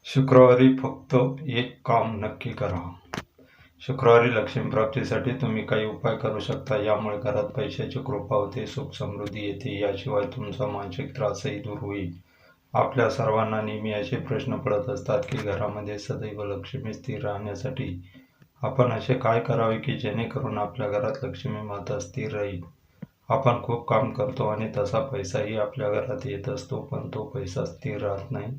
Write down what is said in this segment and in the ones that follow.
शुक्रवारी फक्त एक काम नक्की करा. शुक्रवारी लक्ष्मी प्राप्तीसाठी तुम्ही काही उपाय करू शकता. यामुळे घरात पैशाची कृपा होते, सुख समृद्धी येते. याशिवाय तुमचा मानसिक त्रासही दूर होईल. आपल्या सर्वांना नेहमी असे प्रश्न पडत असतात की घरामध्ये सदैव लक्ष्मी स्थिर राहण्यासाठी आपण असे काय करावे की जेणेकरून आपल्या घरात लक्ष्मी माता स्थिर राहील. आपण खूप काम करतो आणि तसा पैसाही आपल्या घरात येत असतो, पण तो पैसा स्थिर राहत नाही.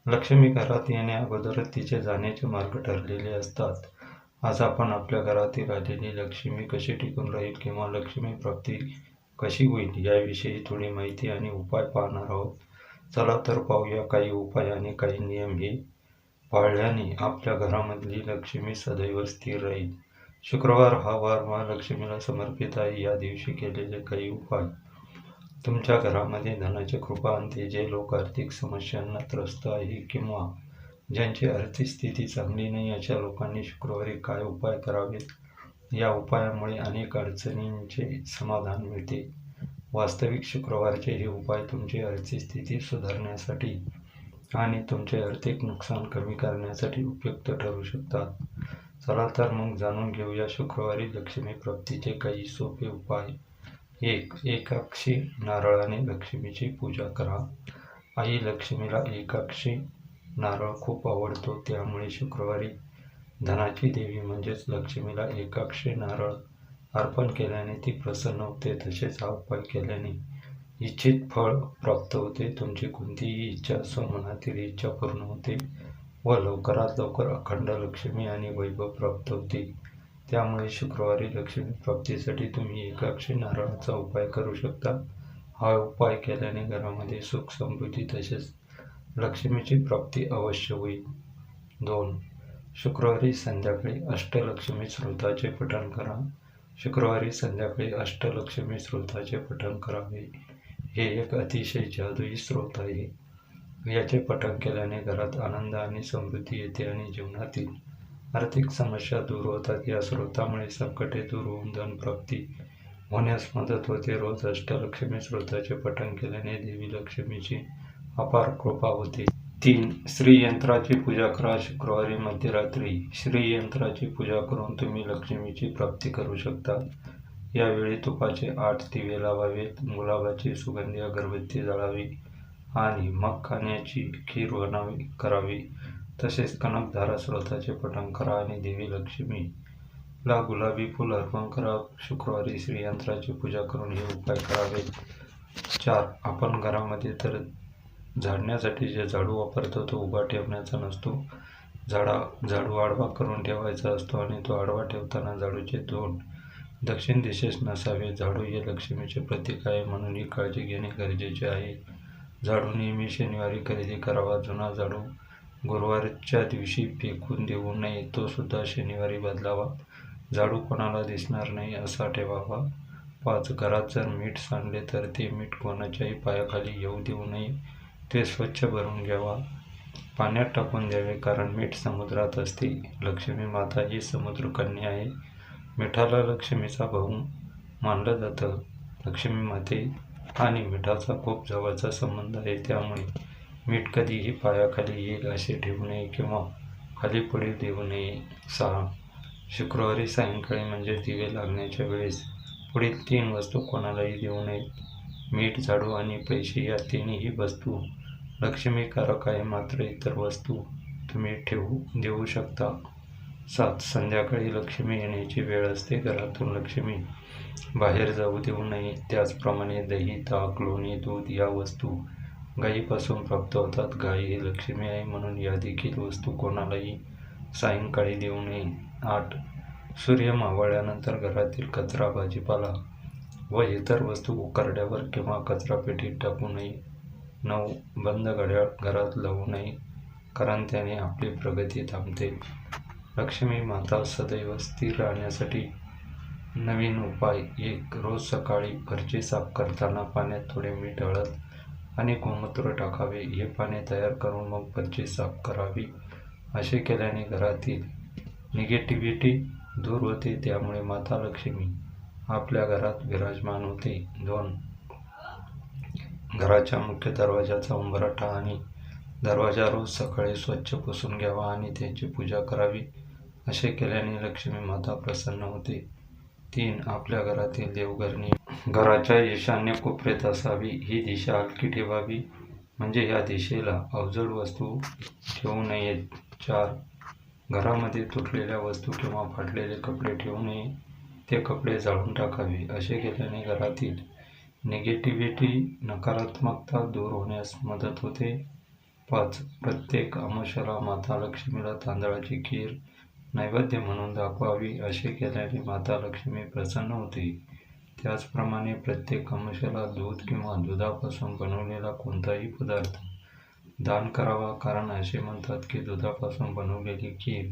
लक्ष्मी घरात येण्या अगोदरच तिचे जाण्याचे मार्ग ठरलेले असतात. आज आपण आपल्या घरातील आलेली लक्ष्मी कशी टिकून राहील किंवा लक्ष्मी प्राप्ती कशी होईल याविषयी थोडी माहिती आणि उपाय पाहणार आहोत. चला तर पाहूया काही उपाय आणि काही नियम हे पाळल्याने आपल्या घरामधली लक्ष्मी सदैव स्थिर राहील. शुक्रवार हा वार महालक्ष्मीला समर्पित आहे. या दिवशी केलेले काही उपाय तुमच्या घरामध्ये धनाची कृपा आणते. जे लोक आर्थिक समस्यांना त्रस्त आहे किंवा ज्यांची आर्थिक स्थिती चांगली नाही अशा लोकांनी शुक्रवारी काय उपाय करावेत? या उपायामुळे अनेक अडचणींचे समाधान मिळते. वास्तविक शुक्रवारचे हे उपाय तुमची आर्थिक स्थिती सुधारण्यासाठी आणि तुमचे आर्थिक नुकसान कमी करण्यासाठी उपयुक्त ठरू शकतात. चला तर मग जाणून घेऊया शुक्रवारी लक्ष्मी प्राप्तीचे काही सोपे उपाय. एकाक्षी नारळाने लक्ष्मीची पूजा करा. आई लक्ष्मीला एकाक्षी नारळ खूप आवडतो, त्यामुळे शुक्रवारी धनाची देवी म्हणजेच लक्ष्मीला एकाक्षी नारळ अर्पण केल्याने ती प्रसन्न होते. तसेच हा उपाय केल्याने इच्छित फळ प्राप्त होते. तुमची कोणतीही इच्छा असो, मनातील इच्छा पूर्ण होते व लवकरात लवकर अखंड लक्ष्मी आणि वैभव प्राप्त होते. त्यामुळे शुक्रवारी लक्ष्मी प्राप्तीसाठी तुम्ही एकाक्षी नारळाचा उपाय करू शकता. हा उपाय केल्याने घरामध्ये सुख समृद्धी तसेच लक्ष्मीची प्राप्ती अवश्य होईल. 2. शुक्रवारी संध्याकाळी अष्टलक्ष्मी स्तोत्राचे पठण करा. शुक्रवारी संध्याकाळी अष्टलक्ष्मी स्तोत्राचे पठण करावे. हे एक अतिशय जादुई स्तोत्र आहे. याचे पठण केल्याने घरात आनंद आणि समृद्धी येते आणि जीवनातील आर्थिक समस्या दूर होतात. या स्तोत्रामुळे संकटे दूर होऊन धनप्राप्ती होण्यास मदत होते. रोज अष्टलक्ष्मी स्तोत्राचे पठण केल्याने देवी लक्ष्मीची अपार कृपा होते. 3. श्रीयंत्राची पूजा करा. शुक्रवारी मध्यरात्री श्रीयंत्राची पूजा करून तुम्ही लक्ष्मीची प्राप्ती करू शकता. यावेळी तुपाचे 8 दिवे लावावेत, गुलाबाची सुगंधी अगरबत्ती जाळावी आणि मग खाण्याची खीर करावी. तसेच कनकधारा स्तोत्राचे पठण करा आणि देवी लक्ष्मीला गुलाबी फूल अर्पण करा. शुक्रवारी श्रीयंत्राची पूजा करून हे उपाय करावे. 4. आपण घरामध्ये तर झाडण्यासाठी जे झाडू वापरतो तो उभा ठेवण्याचा नसतो. झाडू आडवा करून ठेवायचा असतो आणि तो आडवा ठेवताना झाडूचे तोंड दक्षिण दिशेस नसावे. झाडू हे लक्ष्मीचे प्रतीक आहे, म्हणून ही काळजी घेणे गरजेचे आहे. झाडू नेहमी शनिवारी खरेदी करावा. जुना झाडू गुरुवारच्या दिवशी फेकून देऊ नये, तो सुद्धा शनिवारी बदलावा. झाडू कोणाला दिसणार नाही असा ठेवावा. 5. घरात जर मीठ सांडले तर ते मीठ कोणाच्याही पायाखाली येऊ देऊ नये, ते स्वच्छ भरून घ्यावा. पाण्यात टाकून द्यावे, कारण मीठ समुद्रात असते. लक्ष्मी माता ही समुद्रकन्या आहे. मिठाला लक्ष्मीचा भाऊ मानलं जातं. लक्ष्मी माते आणि मिठाचा खूप जवळचा संबंध आहे, त्यामुळे मीठ कधीही पायाखाली येईल असे ठेवू नये किंवा खाली पडू देऊ नये. 6. शुक्रवारी सायंकाळी म्हणजे दिवे लागण्याच्या वेळेस पुढील 3 वस्तू कोणालाही देऊ नयेत. मीठ, झाडू आणि पैसे या तिन्ही वस्तू लक्ष्मीकारक आहे, मात्र इतर वस्तू तुम्ही देऊ शकता. 7. संध्याकाळी लक्ष्मी येण्याची वेळ असते. घरातून लक्ष्मी बाहेर जाऊ देऊ नये. त्याचप्रमाणे दही, ताक, लोणी, दूध या वस्तू गायीपासून प्राप्त होतात. गाय ही लक्ष्मी आहे, म्हणून या देखील वस्तू कोणालाही सायंकाळी देऊ नये. 8. सूर्य मावळल्यानंतर घरातील कचरा, भाजीपाला व इतर वस्तू उकरड्यावर किंवा कचरापेटीत टाकू नये. 9. बंद घड्याळ घरात लावू नये, कारण त्याने आपली प्रगती थांबते. लक्ष्मी माता सदैव स्थिर राहण्यासाठी नवीन उपाय. 1. रोज सकाळी फरशी साफ करताना पाण्यात थोडे मीठ, हळद आणि गोमूत्र टाकावे. हे पाणी तयार करून मग फरशी साफ करावी. असे केल्याने घरातील निगेटिव्हिटी दूर होते, त्यामुळे माता लक्ष्मी आपल्या घरात विराजमान होते. 2. घराच्या मुख्य दरवाजाचा उंबरठा आणि दरवाजा रोज सकाळी स्वच्छ पुसून घ्यावा आणि त्यांची पूजा करावी. असे केल्याने लक्ष्मी माता प्रसन्न होते. 3. आपल्या घरातील देवघरणी घराच्या ईशान्य कोपऱ्यात असावी. ही दिशा हलकी ठेवावी, म्हणजे या दिशेला अवजड वस्तू ठेवू नयेत. 4. घरामध्ये तुटलेल्या वस्तू किंवा फाटलेले कपडे ठेवू नये. ते कपडे जाळून टाकावे. असे केल्याने घरातील निगेटिव्हिटी, नकारात्मकता दूर होण्यास मदत होते. 5. प्रत्येक अमावास्येला माता लक्ष्मीला तांदळाची खीर नैवेद्य म्हणून दाखवावी. असे केल्याने माता लक्ष्मी प्रसन्न होते. त्याचप्रमाणे प्रत्येक अमावास्येला दूध किंवा दुधापासून बनवलेला कोणताही पदार्थ दान करावा, कारण असे म्हणतात की दुधापासून बनवलेली खीर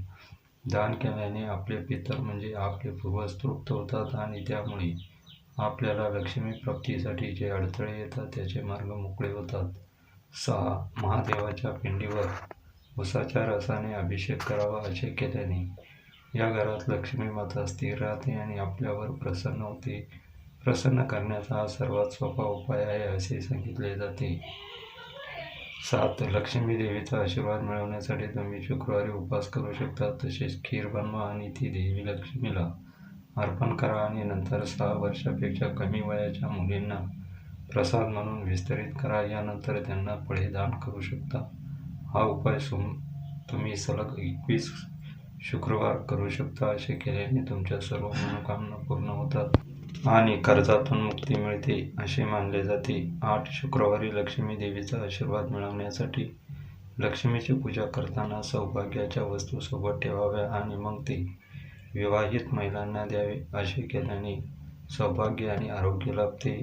दान केल्याने आपले पितर म्हणजे आपले पूर्वज तृप्त होतात आणि त्यामुळे आपल्याला लक्ष्मी प्राप्तीसाठी जे अडथळे येतात त्याचे मार्ग मोकळे होतात. 6. महादेवाच्या पिंडीवर उसाच्या रसाने अभिषेक करावा. असे केल्याने या घरात लक्ष्मी माता स्थिर राहते आणि आपल्यावर प्रसन्न होते. प्रसन्न करण्याचा हा सर्वात सोपा उपाय आहे असे सांगितले जाते. 7. लक्ष्मी देवीचा आशीर्वाद मिळवण्यासाठी तुम्ही शुक्रवारी उपवास करू शकता. तसेच खीर बनवा आणि ती देवी लक्ष्मीला अर्पण करा आणि नंतर 6 वर्षापेक्षा कमी वयाच्या मुलींना प्रसाद म्हणून वितरित करा. यानंतर त्यांना फळे दान करू शकता. हा उपाय तुम्ही सलग 21 शुक्रवार करू शकता. असे केल्याने तुमच्या सर्व मनोकामना पूर्ण होतात आणि कर्जातून मुक्ती मिळते असे मानले जाते. 8. शुक्रवारी लक्ष्मी देवीचा आशीर्वाद मिळवण्यासाठी लक्ष्मीची पूजा करताना सौभाग्याच्या वस्तू सोबत ठेवाव्या आणि मग ते विवाहित महिलांना द्यावे. असे केल्याने सौभाग्य आणि आरोग्य लाभते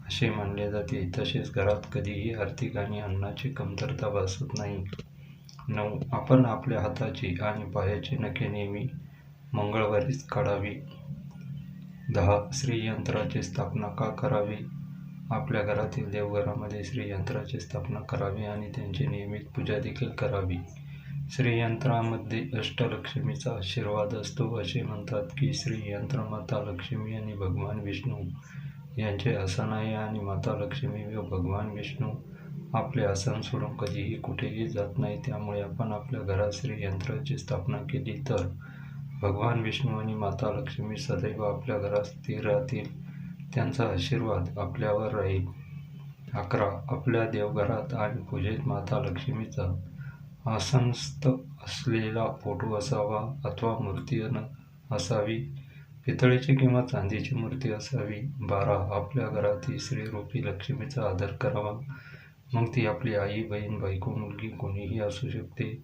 असे मानले जाते. तसेच घरात कधीही आर्थिक आणि अन्नाची कमतरता भासत नाही. 9. आपण आपल्या हाताची आणि पायाची नखे नेहमी मंगळवारीच काढावी. 10. श्रीयंत्राची स्थापना का करावी? आपल्या घरातील देवघरामध्ये श्रीयंत्राची स्थापना करावी आणि त्यांची नियमित पूजा देखील करावी. श्रीयंत्रामध्ये अष्टलक्ष्मीचा आशीर्वाद असतो. असे म्हणतात की श्रीयंत्र माता लक्ष्मी आणि भगवान विष्णू यांचे आसन आहे आणि माता लक्ष्मी व भगवान विष्णू आपले आसन सोडून कधीही कुठेही जात नाही. त्यामुळे आपण आपल्या घरात श्रीयंत्राची स्थापना केली तर भगवान विष्णू आणि माता लक्ष्मी सदैव आपल्या घरात स्थिर राहतील. त्यांचा आशीर्वाद आपल्यावर राहील. 11. आपल्या देवघरात आणि पूजेत माता लक्ष्मीचा आसनस्थ असलेला फोटो असावा अथवा मूर्ती असावी. पितळेची किंवा चांदीची मूर्ती असावी. 12. आपल्या घरातील स्त्रीरूपी लक्ष्मीचा आदर करावा. मग ती आपली आई, बहीण, बायको, मुलगी कोणीही असू शकते.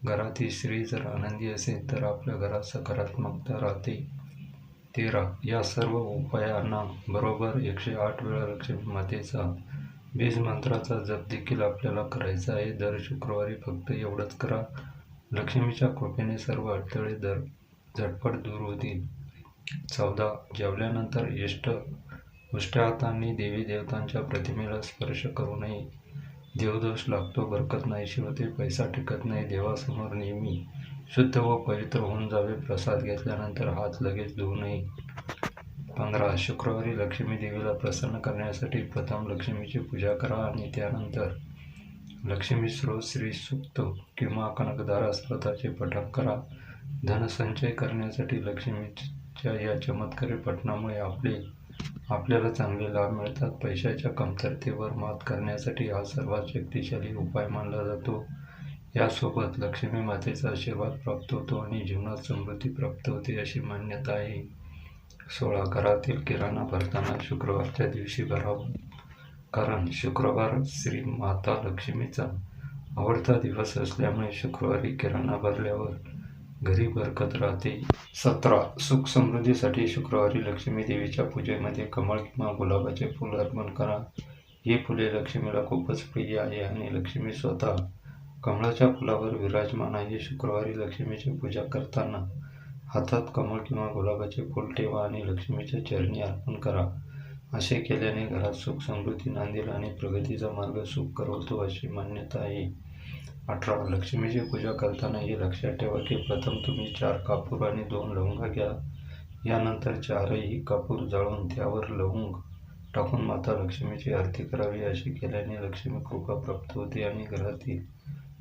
घरातील स्त्री जर आनंदी असेल तर आपल्या घरात सकारात्मकता राहते. 13. या सर्व उपायांना बरोबर 108 वेळा लक्ष्मी मातेचा बीज मंत्राचा जप देखील आपल्याला करायचा आहे. दर शुक्रवारी फक्त एवढंच करा. लक्ष्मीच्या कृपेने सर्व अडथळे झटपट दूर होतील. 14. जेवल्यानंतर उष्ट्या हातांनी देवी देवतांच्या प्रतिमेला स्पर्श करू नये. देवदोष लागतो, बरकत नाहीशी होते, पैसा टिकत नाही. देवासमोर नेहमी शुद्ध व पवित्र होऊन जावे. प्रसाद घेतल्यानंतर हात लगेच धुवू नये. 15. शुक्रवारी लक्ष्मी देवीला प्रसन्न करण्यासाठी प्रथम लक्ष्मीची पूजा करा आणि त्यानंतर लक्ष्मी स्तोत्र, श्री सूक्त किंवा कनकधारा स्तोत्राचे पठण करा. धनसंचय करण्यासाठी लक्ष्मीच्या या चमत्कारी पठणामुळे आपल्याला चांगले लाभ मिळतात. पैशाच्या कमतरतेवर मात करण्यासाठी हा सर्वात शक्तिशाली उपाय मानला जातो. यासोबत लक्ष्मी मातेचा आशीर्वाद प्राप्त होतो आणि जीवनात समृद्धी प्राप्त होते अशी मान्यता आहे. 16. घरातील किराणा भरताना शुक्रवारच्या दिवशी भरावा, कारण शुक्रवार श्री माता लक्ष्मीचा आवडता दिवस असल्यामुळे शुक्रवारी किराणा भरल्यावर घरी बरकत राहते. 17. सुख समृद्धीसाठी शुक्रवारी लक्ष्मी देवीच्या पूजेमध्ये कमळ किंवा गुलाबाचे फूल अर्पण करा. ही फुले लक्ष्मीला खूपच प्रिय आहे आणि लक्ष्मी स्वतः कमळाच्या फुलावर विराजमान आहे. शुक्रवारी लक्ष्मीची पूजा करताना हातात कमळ किंवा गुलाबाचे फूल ठेवा आणि लक्ष्मीच्या चरणी अर्पण करा. असे केल्याने घरात सुख समृद्धी नांदेल आणि प्रगतीचा मार्ग सुकर होतो अशी मान्यता आहे. 18. लक्ष्मीची पूजा करताना हे लक्षात ठेवा की प्रथम तुम्ही 4 कापूर आणि 2 लवंगा घ्या. यानंतर 4ही कापूर जाळून त्यावर लवंग टाकून माता लक्ष्मीची आरती करावी. असे केल्याने लक्ष्मी कृपा प्राप्त होते आणि घरातील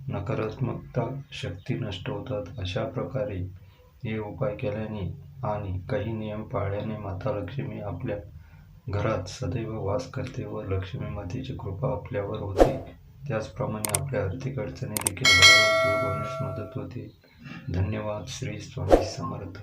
नकारात्मकता शक्ती नष्ट होतात. अशा प्रकारे हे उपाय केल्याने आणि काही नियम पाळल्याने माता लक्ष्मी आपल्या घरात सदैव वास करते व लक्ष्मी मातेची कृपा आपल्यावर होते. त्याचप्रमाणे आपल्या आर्थिक अडचणी देखील हळूहळू दूर होण्यास मदत होते. धन्यवाद. श्री स्वामी समर्थ.